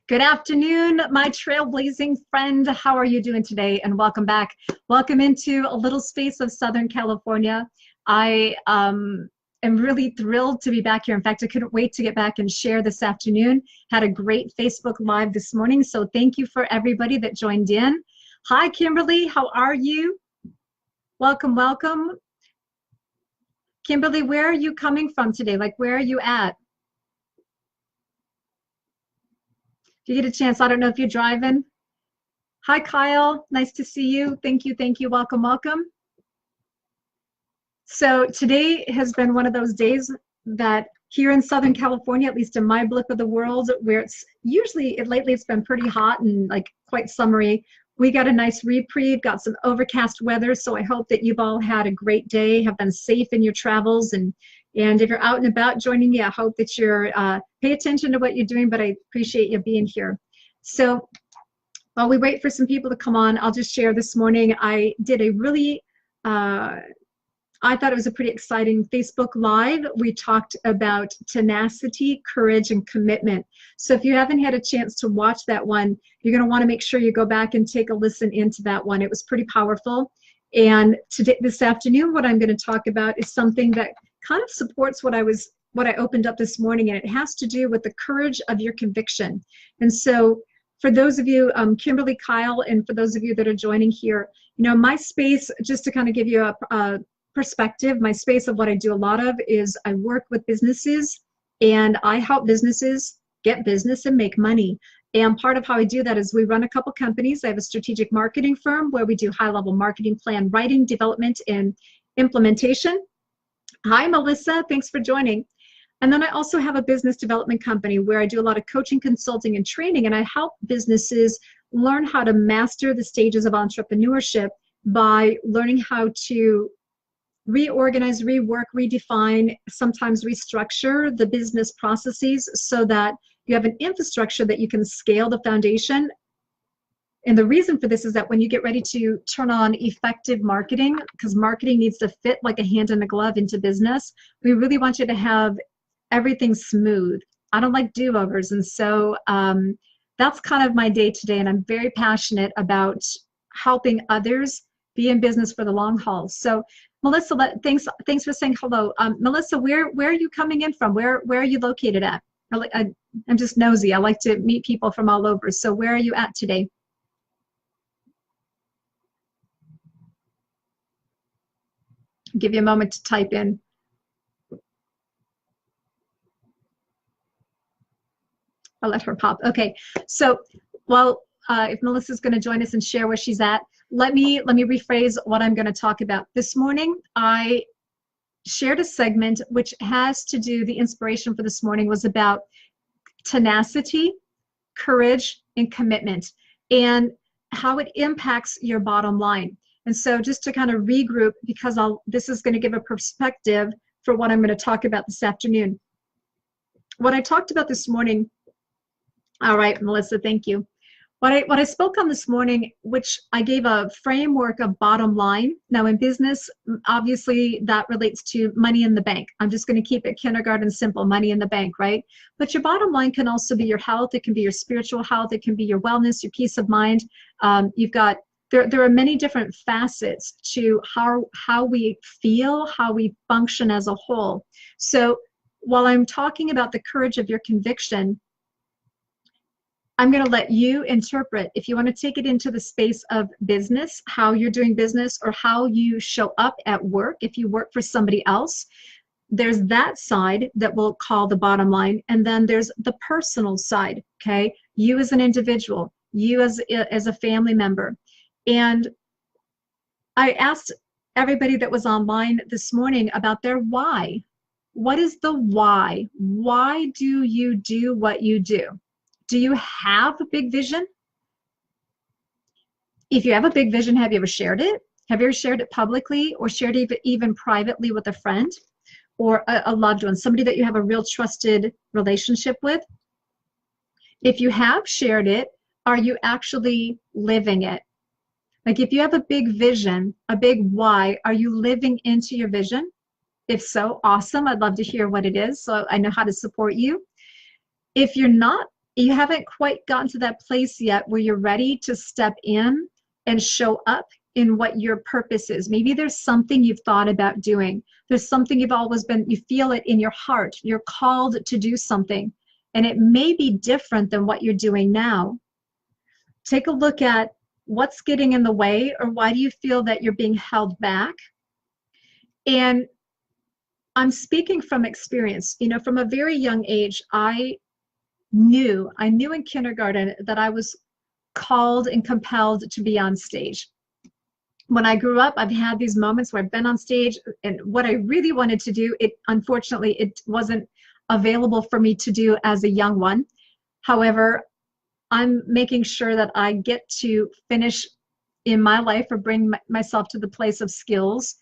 Good afternoon, my trailblazing friend. How are you doing today? And welcome back. Welcome into a little space of Southern California. I am really thrilled to be back here. In fact, I couldn't wait to get back and share this afternoon. Had a great Facebook Live this morning, so thank you for everybody that joined in. Hi, Kimberly. How are you? Welcome, welcome. Kimberly, where are you coming from today? Like, where are you at? If you get a chance, I don't know if you're driving. Hi, Kyle. Nice to see you. Thank you. Thank you. Welcome, welcome. So today has been one of those days that here in Southern California, at least in my blip of the world, where it's usually, lately it's been pretty hot and like quite summery. We got a nice reprieve, got some overcast weather. So I hope that you've all had a great day, have been safe in your travels. And if you're out and about joining me, I hope that you're pay attention to what you're doing, but I appreciate you being here. So while we wait for some people to come on, I'll just share this morning. I did a really, I thought it was a pretty exciting Facebook Live. We talked about tenacity, courage, and commitment. So if you haven't had a chance to watch that one, you're going to want to make sure you go back and take a listen into that one. It was pretty powerful. And today, this afternoon, what I'm going to talk about is something that kind of supports what I opened up this morning, and it has to do with the courage of your conviction. And so for those of you, Kimberly, Kyle, and for those of you that are joining here, you know, my space, just to kind of give you a perspective, my space of what I do a lot of is I work with businesses and I help businesses get business and make money. And part of how I do that is we run a couple companies. I have a strategic marketing firm where we do high-level marketing plan writing, development, and implementation. Hi, Melissa. Thanks for joining. And then I also have a business development company where I do a lot of coaching, consulting, and training, and I help businesses learn how to master the stages of entrepreneurship by learning how to reorganize, rework, redefine, sometimes restructure the business processes so that you have an infrastructure that you can scale the foundation. And the reason for this is that when you get ready to turn on effective marketing, because marketing needs to fit like a hand in a glove into business, we really want you to have everything smooth. I don't like do-overs. And so that's kind of my day today. And I'm very passionate about helping others be in business for the long haul. So Melissa, thanks for saying hello. Melissa, where are you coming in from? Where are you located at? I'm just nosy. I like to meet people from all over. So where are you at today? I'll give you a moment to type in. I'll let her pop. Okay, so well, if Melissa's going to join us and share where she's at, let me rephrase what I'm going to talk about. This morning, I shared a segment which has to do, the inspiration for this morning was about tenacity, courage, and commitment, and how it impacts your bottom line. And so just to kind of regroup, because this is going to give a perspective for what I'm going to talk about this afternoon. What I talked about this morning, all right, Melissa, thank you. What I spoke on this morning, which I gave a framework of bottom line. Now in business, obviously that relates to money in the bank. I'm just going to keep it kindergarten simple, money in the bank, right? But your bottom line can also be your health. It can be your spiritual health. It can be your wellness, your peace of mind. There are many different facets to how we feel, how we function as a whole. So while I'm talking about the courage of your conviction, I'm going to let you interpret, if you want to take it into the space of business, how you're doing business or how you show up at work. If you work for somebody else, there's that side that we'll call the bottom line. And then there's the personal side, okay? You as an individual, you as a family member. And I asked everybody that was online this morning about their why. What is the why? Why do you do what you do? Do you have a big vision? If you have a big vision, have you ever shared it? Have you ever shared it publicly or shared it even privately with a friend or a loved one, somebody that you have a real trusted relationship with? If you have shared it, are you actually living it? Like if you have a big vision, a big why, are you living into your vision? If so, awesome. I'd love to hear what it is so I know how to support you. If you're not you haven't quite gotten to that place yet where you're ready to step in and show up in what your purpose is. Maybe there's something you've thought about doing. There's something you've always been, you feel it in your heart. You're called to do something, and it may be different than what you're doing now. Take a look at what's getting in the way, or why do you feel that you're being held back? And I'm speaking from experience. You know, from a very young age, I knew in kindergarten that I was called and compelled to be on stage. When I grew up, I've had these moments where I've been on stage, and what I really wanted to do, unfortunately, it wasn't available for me to do as a young one. However, I'm making sure that I get to finish in my life, or bring myself to the place of skills.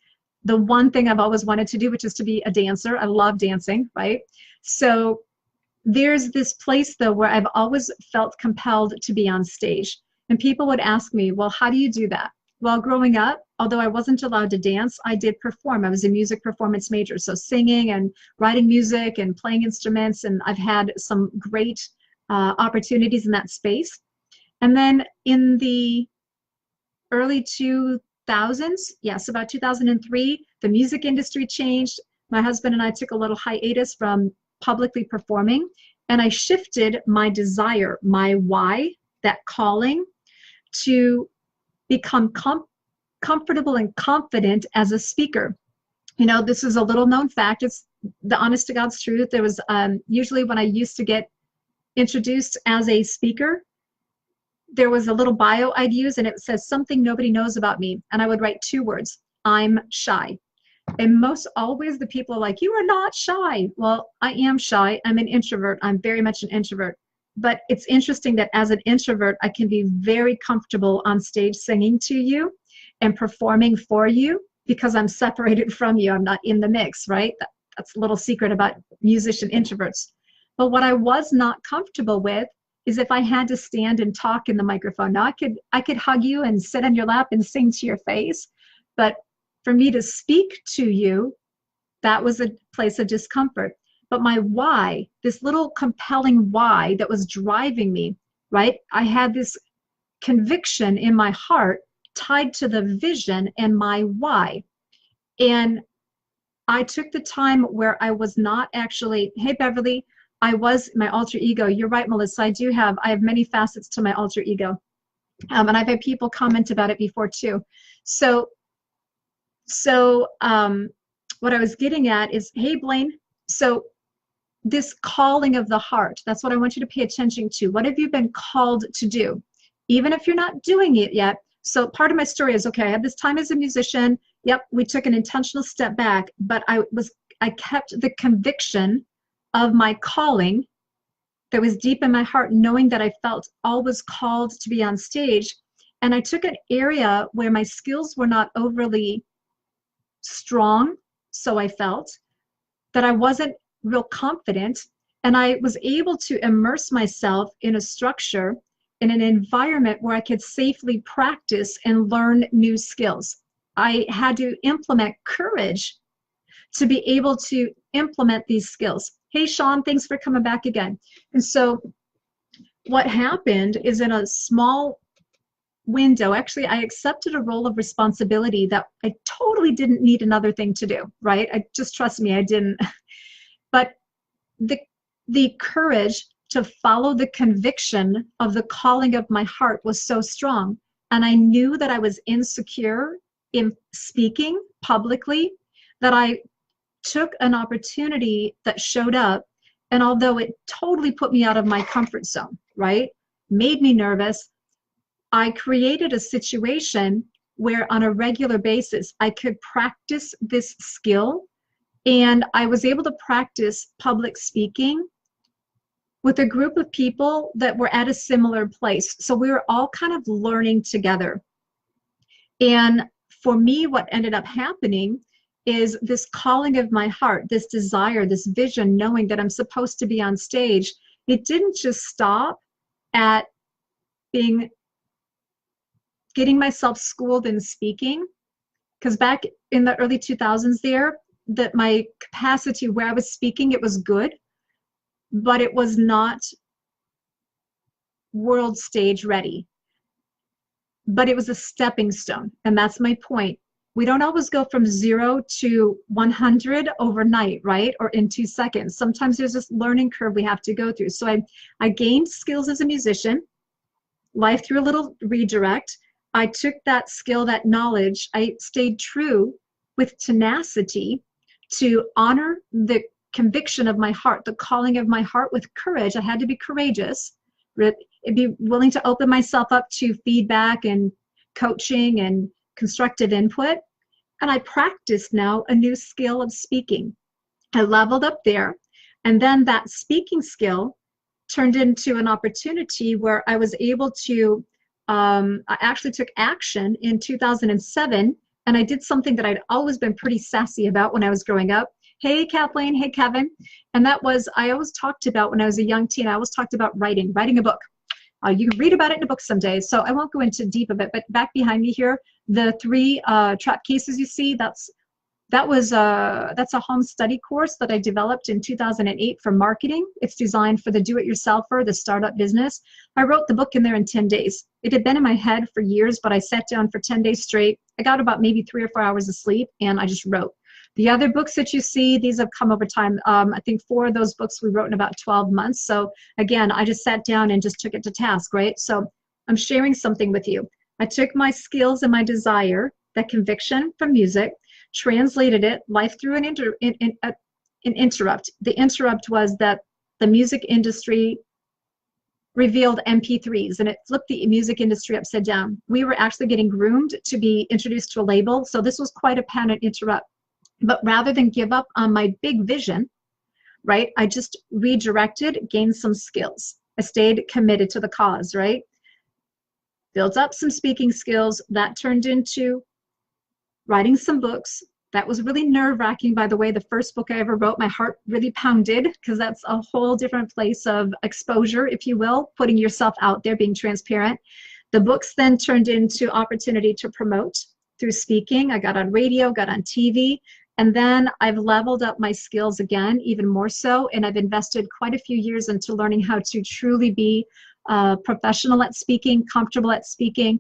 The one thing I've always wanted to do, which is to be a dancer. I love dancing, right? So there's this place, though, where I've always felt compelled to be on stage. And people would ask me, well, how do you do that? Well, growing up, although I wasn't allowed to dance, I did perform. I was a music performance major, so singing and writing music and playing instruments, and I've had some great opportunities in that space. And then in the early 2000s, yes, about 2003, the music industry changed. My husband and I took a little hiatus from publicly performing, and I shifted my desire, my why, that calling, to become comfortable and confident as a speaker. You know, this is a little known fact. It's the honest to God's truth. There was usually, when I used to get introduced as a speaker, there was a little bio I'd use, and it says something nobody knows about me. And I would write 2 words: I'm shy. And most always the people are like, you are not shy. Well, I am shy. I'm an introvert. I'm very much an introvert. But it's interesting that as an introvert, I can be very comfortable on stage singing to you and performing for you, because I'm separated from you. I'm not in the mix, right? That's a little secret about musician introverts. But what I was not comfortable with is if I had to stand and talk in the microphone. Now, I could hug you and sit on your lap and sing to your face, but for me to speak to you, that was a place of discomfort. But my why, this little compelling why that was driving me, right? I had this conviction in my heart tied to the vision and my why. And I took the time where I was not actually, hey, Beverly, I was my alter ego. You're right, Melissa. I have many facets to my alter ego. And I've had people comment about it before too. So what I was getting at is, hey, Blaine, so this calling of the heart, that's what I want you to pay attention to. What have you been called to do? Even if you're not doing it yet. So part of my story is, okay, I had this time as a musician. Yep, we took an intentional step back, but I kept the conviction of my calling that was deep in my heart, knowing that I felt always called to be on stage. And I took an area where my skills were not overly strong, so I felt that I wasn't real confident, and I was able to immerse myself in a structure, in an environment where I could safely practice and learn new skills. I had to implement courage to be able to implement these skills. Hey, Sean, thanks for coming back again. And so what happened is, in a small window, actually, I accepted a role of responsibility that I totally didn't need another thing to do, right? Just trust me, I didn't. But the courage to follow the conviction of the calling of my heart was so strong. And I knew that I was insecure in speaking publicly, that I took an opportunity that showed up. And although it totally put me out of my comfort zone, right? Made me nervous, I created a situation where on a regular basis, I could practice this skill. And I was able to practice public speaking with a group of people that were at a similar place. So we were all kind of learning together. And for me, what ended up happening is this calling of my heart, this desire, this vision, knowing that I'm supposed to be on stage. It didn't just stop at getting myself schooled in speaking, because back in the early 2000s there, that my capacity where I was speaking, it was good, but it was not world stage ready. But it was a stepping stone. And that's my point. We don't always go from 0 to 100 overnight, right? Or in 2 seconds. Sometimes there's this learning curve we have to go through. So I gained skills as a musician. Life threw a little redirect. I took that skill, that knowledge. I stayed true with tenacity to honor the conviction of my heart, the calling of my heart with courage. I had to be courageous. Be willing to open myself up to feedback and coaching and constructive input. And I practiced now a new skill of speaking. I leveled up there. And then that speaking skill turned into an opportunity where I was able to, I actually took action in 2007. And I did something that I'd always been pretty sassy about when I was growing up. Hey, Kathleen. Hey, Kevin. And that was, I always talked about when I was a young teen, I always talked about writing a book. You can read about it in a book someday, so I won't go into deep of it, but back behind me here, the 3 trap cases you see, that's a home study course that I developed in 2008 for marketing. It's designed for the do-it-yourselfer, the startup business. I wrote the book in there in 10 days. It had been in my head for years, but I sat down for 10 days straight. I got about maybe 3 or 4 hours of sleep, and I just wrote. The other books that you see, these have come over time. I think 4 of those books we wrote in about 12 months. So again, I just sat down and just took it to task, right? So I'm sharing something with you. I took my skills and my desire, that conviction from music, translated it, life through an interrupt. The interrupt was that the music industry revealed MP3s, and it flipped the music industry upside down. We were actually getting groomed to be introduced to a label, so this was quite a patent interrupt. But rather than give up on my big vision, right, I just redirected, gained some skills. I stayed committed to the cause, right? Built up some speaking skills. That turned into writing some books. That was really nerve-wracking, by the way. The first book I ever wrote, my heart really pounded, because that's a whole different place of exposure, if you will, putting yourself out there, being transparent. The books then turned into opportunity to promote through speaking. I got on radio, got on TV. And then I've leveled up my skills again, even more so, and I've invested quite a few years into learning how to truly be professional at speaking, comfortable at speaking,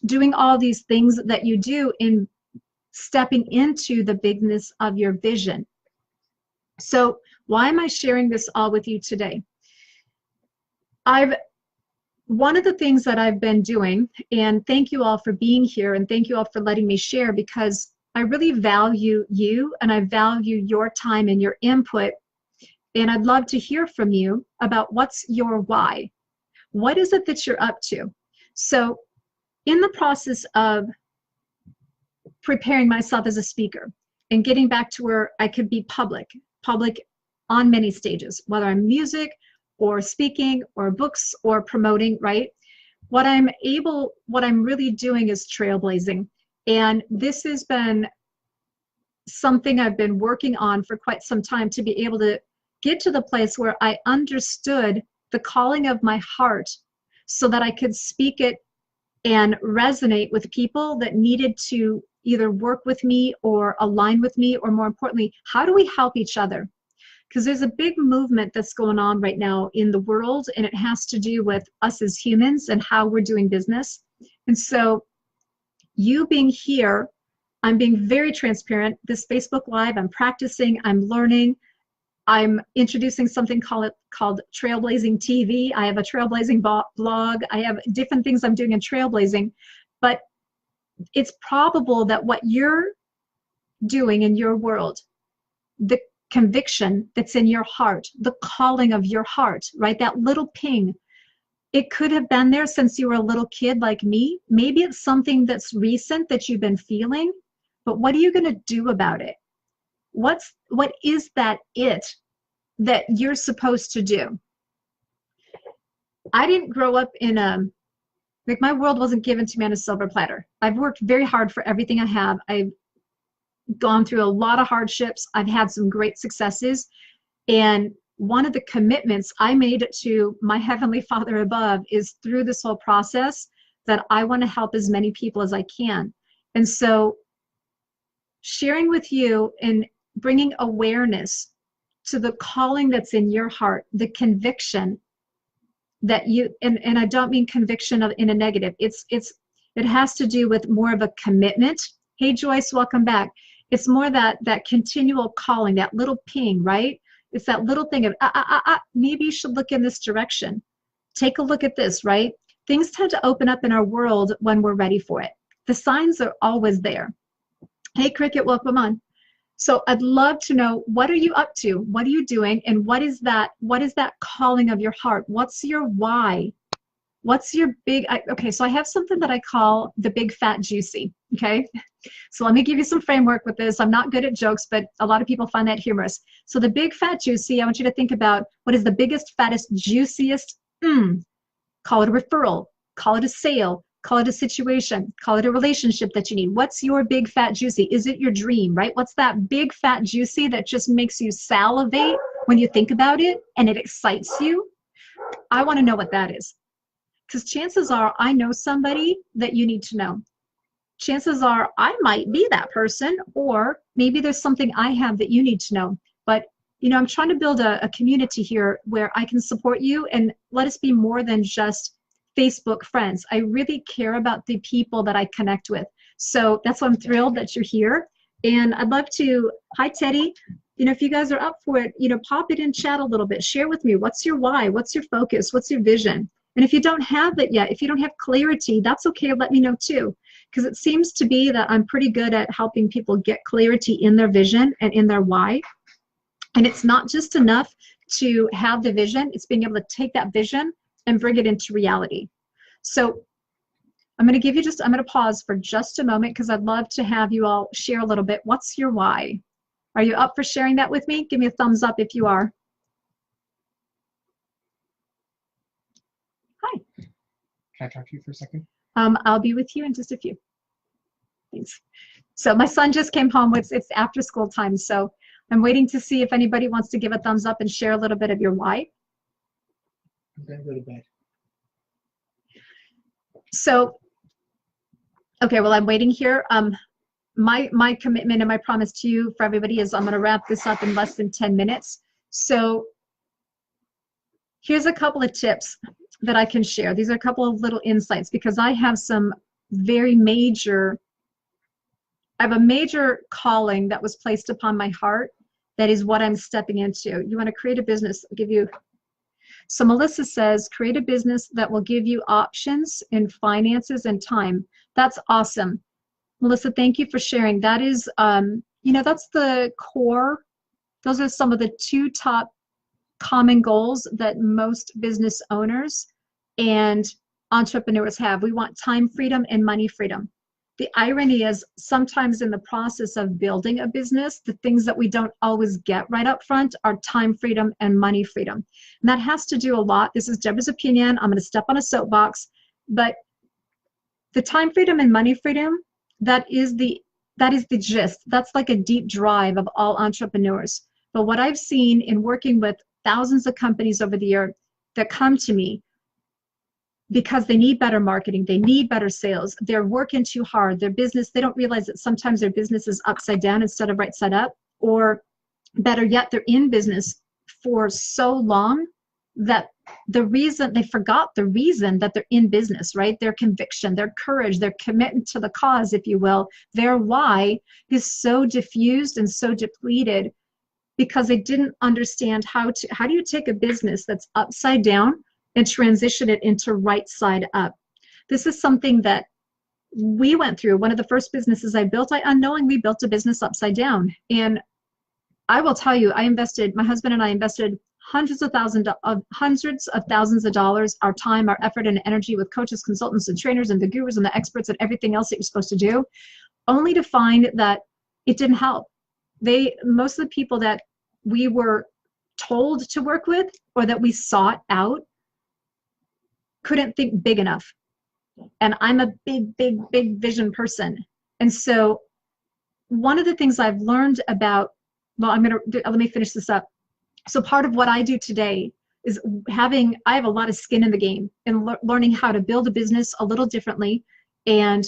doing all these things that you do in stepping into the bigness of your vision. So why am I sharing this all with you today? One of the things that I've been doing, and thank you all for being here, and thank you all for letting me share, because I really value you and I value your time and your input. And I'd love to hear from you about what's your why. What is it that you're up to? So in the process of preparing myself as a speaker and getting back to where I could be public on many stages, whether I'm music or speaking or books or promoting, right? What I'm really doing is trailblazing. And this has been something I've been working on for quite some time, to be able to get to the place where I understood the calling of my heart so that I could speak it and resonate with people that needed to either work with me or align with me, or more importantly, how do we help each other? Because there's a big movement that's going on right now in the world, and it has to do with us as humans and how we're doing business. And so you being here, I'm being very transparent. This Facebook Live, I'm practicing, I'm learning. I'm introducing something called Trailblazing TV. I have a Trailblazing blog. I have different things I'm doing in Trailblazing. But it's probable that what you're doing in your world, the conviction that's in your heart, the calling of your heart, right? That little ping, it could have been there since you were a little kid like me. Maybe it's something that's recent that you've been feeling, but what are you going to do about it? What is that that you're supposed to do? I didn't grow up in my world wasn't given to me on a silver platter. I've worked very hard for everything I have. I've gone through a lot of hardships. I've had some great successes. And one of the commitments I made to my Heavenly Father above is, through this whole process, that I want to help as many people as I can. And so sharing with you and bringing awareness to the calling that's in your heart, the conviction, that you, and I don't mean conviction in a negative. It has to do with more of a commitment. Hey, Joyce, welcome back. It's more that continual calling, that little ping, right? It's that little thing of, maybe you should look in this direction. Take a look at this, right? Things tend to open up in our world when we're ready for it. The signs are always there. Hey, Cricket, welcome on. So I'd love to know, what are you up to? What are you doing? And what is that calling of your heart? What's your why? What's your big, okay, so I have something that I call the big fat juicy, okay? So let me give you some framework with this. I'm not good at jokes, but a lot of people find that humorous. So the big fat juicy, I want you to think about what is the biggest, fattest, juiciest, call it a referral, call it a sale, call it a situation, call it a relationship that you need. What's your big fat juicy? Is it your dream, right? What's that big fat juicy that just makes you salivate when you think about it and it excites you? I want to know what that is. Because chances are I know somebody that you need to know. Chances are I might be that person, or maybe there's something I have that you need to know. But you know, I'm trying to build a community here where I can support you and let us be more than just Facebook friends. I really care about the people that I connect with. So that's why I'm thrilled that you're here. And I'd love to, hi Teddy, you know, if you guys are up for it, you know, pop it in chat a little bit. Share with me, what's your why? What's your focus? What's your vision? And if you don't have it yet, if you don't have clarity, that's okay, let me know too. Because it seems to be that I'm pretty good at helping people get clarity in their vision and in their why. And it's not just enough to have the vision, it's being able to take that vision and bring it into reality. So I'm going to give you just, I'm going to pause for just a moment because I'd love to have you all share a little bit. What's your why? Are you up for sharing that with me? Give me a thumbs up if you are. Hi. Can I talk to you for a second? I'll be with you in just a few. Thanks. So my son just came home. It's after school time, so I'm waiting to see if anybody wants to give a thumbs up and share a little bit of your why. I'm going to go to bed. So, okay, well, I'm waiting here. My commitment and my promise to you for everybody is I'm going to wrap this up in less than 10 minutes. So here's a couple of tips that I can share. These are a couple of little insights because I have some very major, I have a major calling that was placed upon my heart. That is what I'm stepping into. You want to create a business, I'll give you. So Melissa says, create a business that will give you options in finances and time. That's awesome. Melissa, thank you for sharing. That is, you know, that's the core. Those are some of the two top common goals that most business owners and entrepreneurs have. We want time freedom and money freedom. The irony is sometimes in the process of building a business, the things that we don't always get right up front are time freedom and money freedom. And that has to do a lot. This is Debra's opinion. I'm going to step on a soapbox, but the time freedom and money freedom, that is the gist. That's like a deep drive of all entrepreneurs. But what I've seen in working with thousands of companies over the year that come to me because they need better marketing, they need better sales, they're working too hard, their business, they don't realize that sometimes their business is upside down instead of right side up, or better yet, they're in business for so long that they forgot the reason that they're in business, right? Their conviction, their courage, their commitment to the cause, if you will, their why is so diffused and so depleted because they didn't understand how do you take a business that's upside down and transition it into right side up. This is something that we went through. One of the first businesses I built, I unknowingly built a business upside down. And I will tell you, my husband and I invested hundreds of thousands of dollars, our time, our effort, and energy with coaches, consultants, and trainers, and the gurus, and the experts, and everything else that you're supposed to do, only to find that it didn't help. Most of the people that we were told to work with or that we sought out couldn't think big enough. And I'm a big vision person. And so one of the things I've learned about, well, let me finish this up. So part of what I do today is I have a lot of skin in the game and learning how to build a business a little differently. And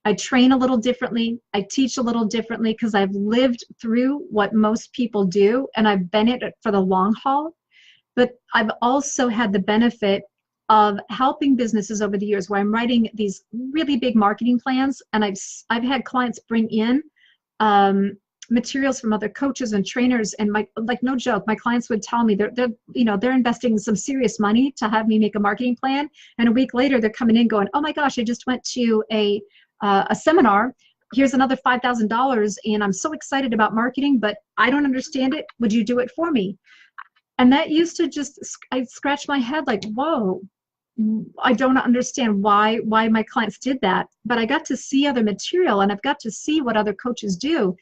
I train a little differently. I teach a little differently because I've lived through what most people do and I've been in it for the long haul. But I've also had the benefit of helping businesses over the years where I'm writing these really big marketing plans, and I've had clients bring in materials from other coaches and trainers, and like no joke, my clients would tell me they're investing some serious money to have me make a marketing plan, and a week later they're coming in going, oh my gosh, I just went to a seminar. Here's another $5,000, and I'm so excited about marketing, but I don't understand it. Would you do it for me? And that used to I scratch my head like, whoa, I don't understand why my clients did that. But I got to see other material, and I've got to see what other coaches do.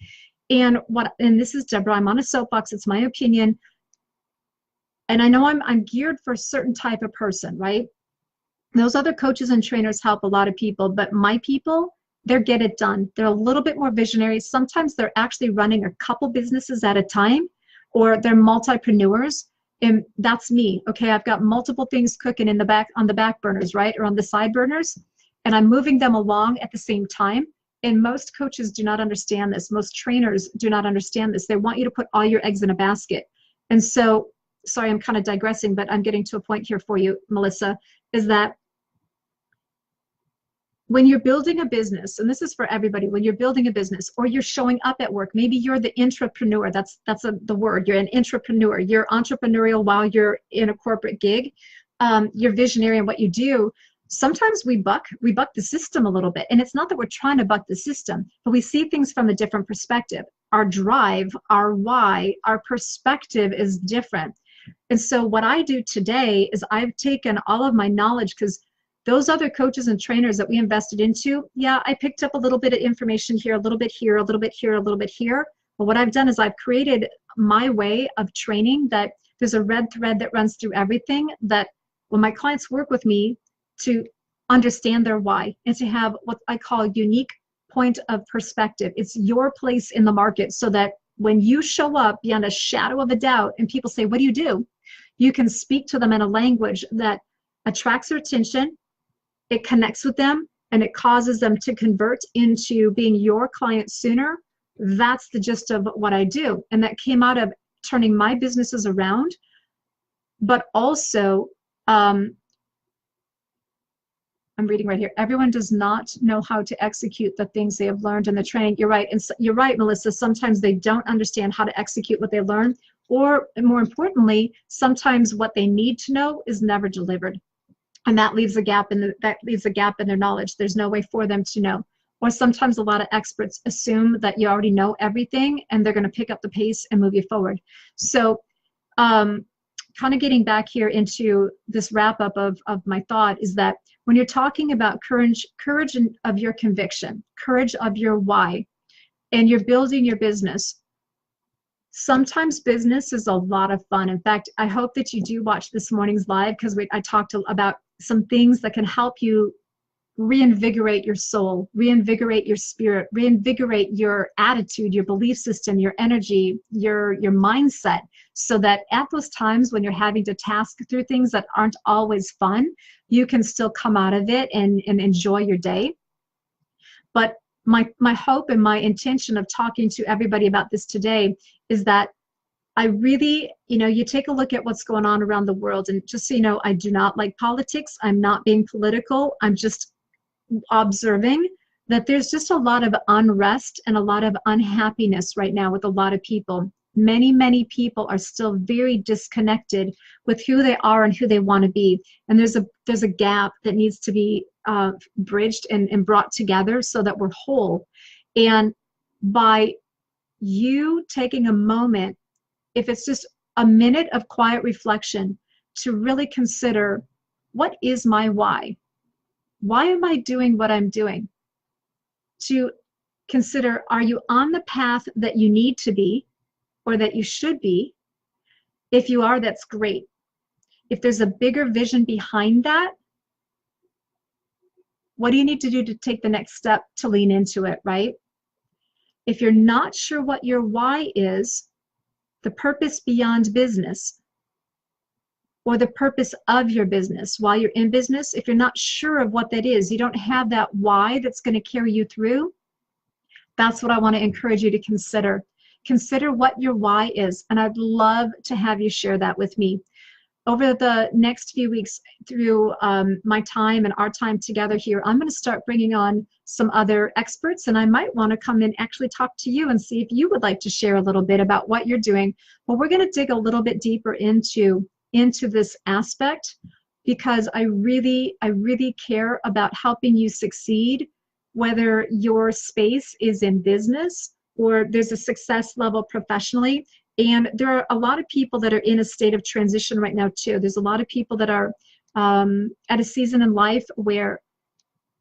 And this is Deborah, I'm on a soapbox, it's my opinion. And I know I'm geared for a certain type of person, right? Those other coaches and trainers help a lot of people, but my people, they're get it done. They're a little bit more visionary. Sometimes they're actually running a couple businesses at a time, or they're multipreneurs, and that's me. Okay, I've got multiple things cooking on the back burners, right, or on the side burners, and I'm moving them along at the same time. And most coaches do not understand this. Most trainers do not understand this. They want you to put all your eggs in a basket. And so, sorry, I'm kind of digressing, but I'm getting to a point here for you, Melissa, is that when you're building a business, and this is for everybody, when you're building a business or you're showing up at work, maybe you're the intrapreneur, that's the word, you're an intrapreneur, you're entrepreneurial while you're in a corporate gig, you're visionary in what you do. Sometimes we buck the system a little bit, and it's not that we're trying to buck the system, but we see things from a different perspective. Our drive, our why, our perspective is different. And so what I do today is I've taken all of my knowledge, because those other coaches and trainers that we invested into, yeah, I picked up a little bit of information here, a little bit here, a little bit here, a little bit here. But what I've done is I've created my way of training that there's a red thread that runs through everything, that when my clients work with me, to understand their why and to have what I call a unique point of perspective. It's your place in the market, so that when you show up beyond a shadow of a doubt and people say, what do? You can speak to them in a language that attracts their attention, it connects with them, and it causes them to convert into being your client sooner. That's the gist of what I do. And that came out of turning my businesses around, but also, I'm reading right here. Everyone does not know how to execute the things they have learned in the training. You're right. And you're right, Melissa. Sometimes they don't understand how to execute what they learn, or more importantly, sometimes what they need to know is never delivered. And that leaves a gap in their knowledge. There's no way for them to know. Or sometimes a lot of experts assume that you already know everything, and they're going to pick up the pace and move you forward. So kind of getting back here into this wrap up of my thought is that when you're talking about courage of your conviction, courage of your why, and you're building your business, sometimes business is a lot of fun. In fact, I hope that you do watch this morning's live, because I talked about some things that can help you reinvigorate your soul, reinvigorate your spirit, reinvigorate your attitude, your belief system, your energy, your mindset, so that at those times when you're having to task through things that aren't always fun, you can still come out of it and enjoy your day. But my hope and my intention of talking to everybody about this today is that I really, you take a look at what's going on around the world, and just so you know, I do not like politics. I'm not being political. I'm just observing that there's just a lot of unrest and a lot of unhappiness right now with a lot of people. Many people are still very disconnected with who they are and who they want to be. And there's a gap that needs to be bridged and brought together so that we're whole. And by you taking a moment, if it's just a minute of quiet reflection, to really consider, what is my why? Why am I doing what I'm doing? To consider, are you on the path that you need to be or that you should be? If you are, that's great. If there's a bigger vision behind that, what do you need to do to take the next step to lean into it, right? If you're not sure what your why is, the purpose beyond business, or the purpose of your business while you're in business, if you're not sure of what that is, you don't have that why that's going to carry you through, that's what I want to encourage you to consider. Consider what your why is, and I'd love to have you share that with me. over the next few weeks through my time and our time together here, I'm going to start bringing on some other experts, and I might want to come and actually talk to you and see if you would like to share a little bit about what you're doing. But we're going to dig a little bit deeper into this aspect, because I really care about helping you succeed, whether your space is in business or there's a success level professionally. And there are a lot of people that are in a state of transition right now too. There's a lot of people that are at a season in life where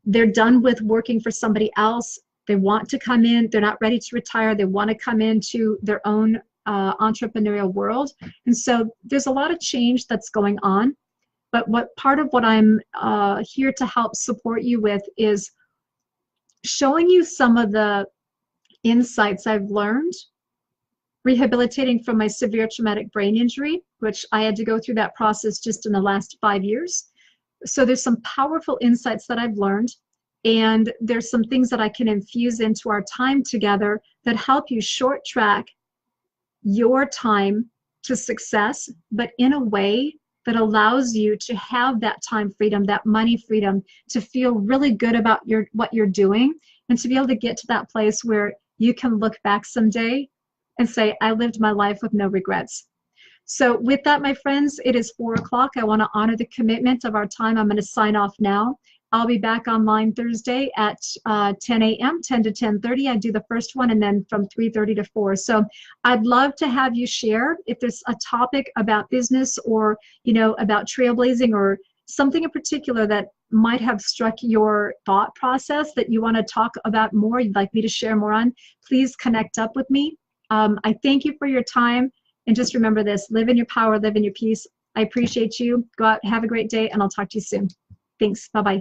they're done with working for somebody else. They want to come in, they're not ready to retire, they want to come into their own entrepreneurial world. And so there's a lot of change that's going on. But part of what I'm here to help support you with is showing you some of the insights I've learned rehabilitating from my severe traumatic brain injury, which I had to go through that process just in the last 5 years. So there's some powerful insights that I've learned, and there's some things that I can infuse into our time together that help you short track your time to success, but in a way that allows you to have that time freedom, that money freedom, to feel really good about what you're doing, and to be able to get to that place where you can look back someday and say, I lived my life with no regrets. So with that, my friends, it is 4 o'clock. I want to honor the commitment of our time. I'm going to sign off now. I'll be back online Thursday at 10 a.m., 10 to 10:30. I do the first one, and then from 3:30 to 4. So I'd love to have you share if there's a topic about business or, about trailblazing or something in particular that might have struck your thought process that you want to talk about more, you'd like me to share more on. Please connect up with me. I thank you for your time. And just remember this, live in your power, live in your peace. I appreciate you. Go out, have a great day, and I'll talk to you soon. Thanks. Bye-bye.